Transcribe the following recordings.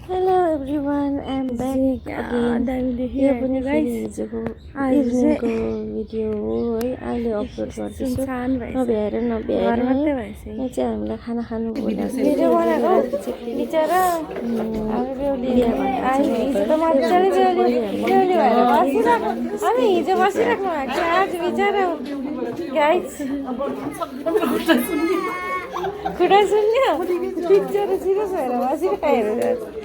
Hello everyone, I'm back again. यो पनि फेरि हिजोको इभिनिङको भिडियो हो है। अहिले अपलोड गर्दैछु। नभ्याएर यहाँ चाहिँ हामीलाई खाना खानु बिचरा हामी हिजो बसिराख्नु भएको छ आज बिचरा गाइस कुरा सुन्यो बिचरा सिरियस भएर बसिरहेको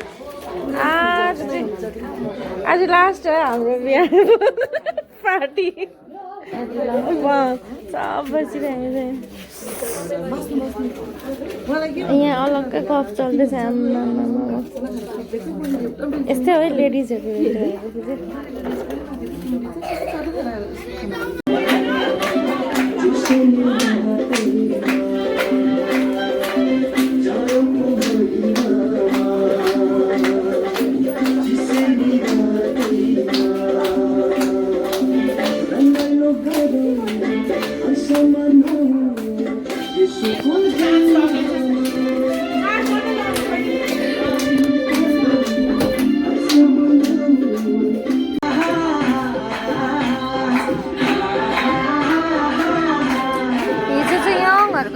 आज लास्ट हो हाम्रो बिहा पार्टी सब बसिरहेको यहाँ अलग्गै गफ चल्दैछ। यस्तै हो लेडिजहरू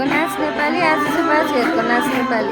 नाच नेपाली, आज चाहिँ मान्छेहरूको नाच नेपाली।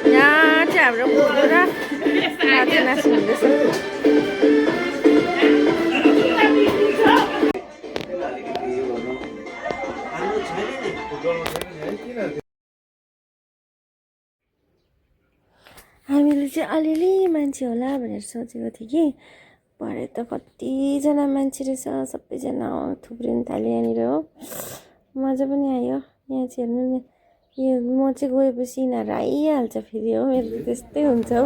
यहाँ चाहिँ हाम्रो बोजू र नाच्नु नाच्नुहुँदैछ। हामीले चाहिँ अलिअलि मान्छे होला भनेर सोचेको थिएँ कि भरे त कतिजना मान्छे रहेछ, सबैजना थुप्रिनु थाल्यो यहाँनिर हो। मजा पनि आयो। यहाँ चाहिँ हेर्नु नि, यो म चाहिँ गएपछि यिनीहरू आइहाल्छ फेरि हो, मेरो त्यस्तै हुन्छ हो।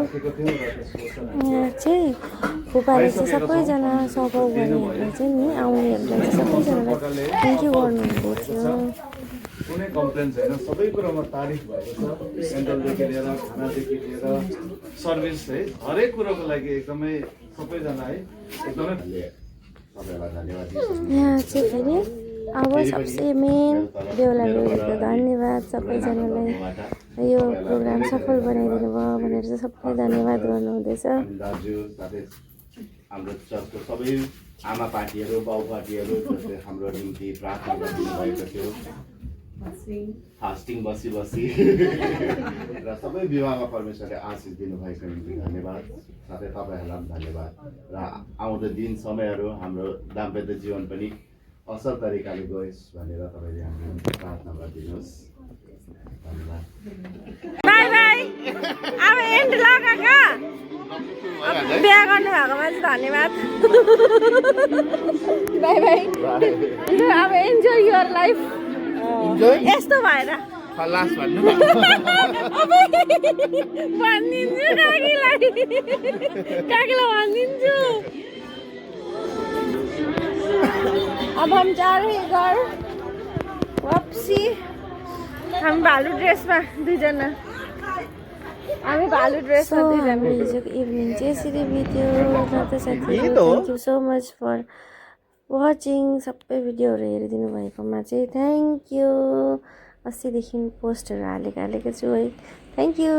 यहाँ चाहिँ फुपाले चाहिँ सबैजना सघाउ गर्नेहरूलाई चाहिँ नि आउनेहरूलाई चाहिँ सबैजनालाई थ्याङ्क यू गर्नुहुँदै थियो। कुनै कम्प्लेन छैन, सबै कुरामा तारिफ भएको छ। सेन्ट्रलदेखि लिएर खानादेखि लिएर सर्भिस है, हरेक कुरोको लागि एकदमै सबैजना है एकदमै सबैलाई धन्यवाद। यहाँ चाहिँ फेरि अब सबसे मेन बेहुला बेहुलीको धन्यवाद सबैजनालाई, यो प्रोग्राम सफल बनाइदिनु भयो भनेर चाहिँ सबै धन्यवाद गर्नुहुँदैछ। दाजु साथै हाम्रो चर्चको सबै आमा पार्टीहरू बाउ पार्टीहरू जसले हाम्रो निम्ति प्रार्थना गरिदिनु भएको थियो, फास्टिङ बसी बसी र सबै विवाहमा परमेश्वरले आशिष दिनुभएको निम्ति धन्यवाद। साथै तपाईँहरूलाई पनि धन्यवाद। र आउँदो दिन समयहरू हाम्रो दाम्पत्य जीवन पनि असल तरिकाले गयोस् भनेर तपाईँले हाम्रो प्रार्थना गरिदिनुहोस्। धन्यवाद। By by. अब एन्ड लगाका बिहा गर्नुभएकोमा चाहिँ धन्यवाद। By by. अब इन्जोय युर लाइफ। यस्तो भएर लास्ट भन्नु भनिदिन्छु काकीलाई भनिदिन्छु। अब हम जा रहे हैं घर वापसी। हम भालु ड्रेसमा दुईजना, हामी भालु ड्रेसमा दुईजना। हिजोको इभिनिङ चाहिँ यसरी बित्यो। साथीहरू thank you so much for watching. सबै भिडियोहरू हेरिदिनु भएकोमा चाहिँ थ्याङ्क यू। अस्तिदेखि पोस्टहरू हालेको छु है, थ्याङ्क यू।